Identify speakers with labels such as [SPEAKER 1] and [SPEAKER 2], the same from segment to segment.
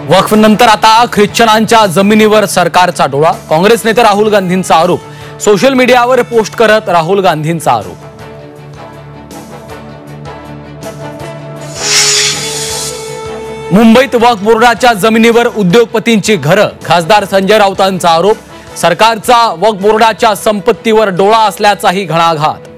[SPEAKER 1] वक्फ नंतर आता ख्रिश्चनांच्या जमिनीवर सरकारचा डोळा। काँग्रेस नेते राहुल गांधींचा आरोप। सोशल मीडियावर पोस्ट करत राहुल गांधींचा आरोप। मुंबईत वक्फ बोर्डाच्या जमिनीवर उद्योगपतींची घरं। खासदार संजय राऊतांचा आरोप। सरकारचा वक्फ बोर्डाच्या संपत्तीवर डोळा असल्याचाही घणाघात।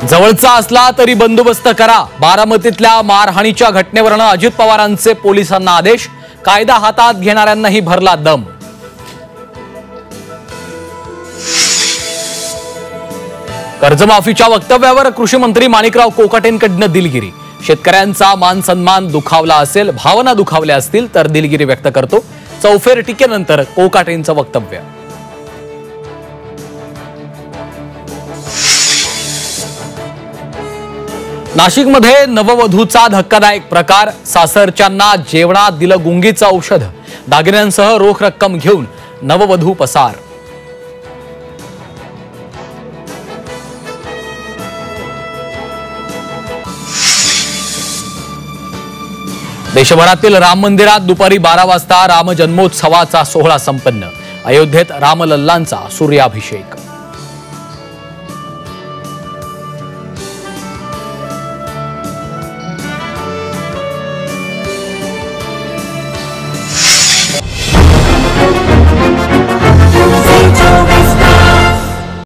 [SPEAKER 1] जवळचा असला तरी बंदोबस्त करा। बारामतीतल्या मारहाणीच्या घटनेवरून अजित पवारांचे पोलिसांना आदेश। कायदा हातात घेणाऱ्यांनाही भरला दम। कर्जमाफीच्या वक्तव्यावर कृषी मंत्री माणिकराव कोकाटेंकडून दिलगिरी। शेतकऱ्यांचा मान सन्मान दुखावला असेल, भावना दुखावल्या असतील तर दिलगिरी व्यक्त करतो। चौफेर टीकेनंतर कोकाटेंचं वक्तव्य। नाशिकमध्ये नववधूचा धक्कादायक प्रकार। सासरच्यांना जेवणात दिलं गुंगीचं औषध। दागिन्यांसह रोख रक्कम घेऊन नववधू पसार। देशभरातील राम मंदिरात दुपारी 12 वाजता राम जन्मोत्सवाचा सोहळा संपन्न। अयोध्येत रामलल्लांचा सूर्याभिषेक।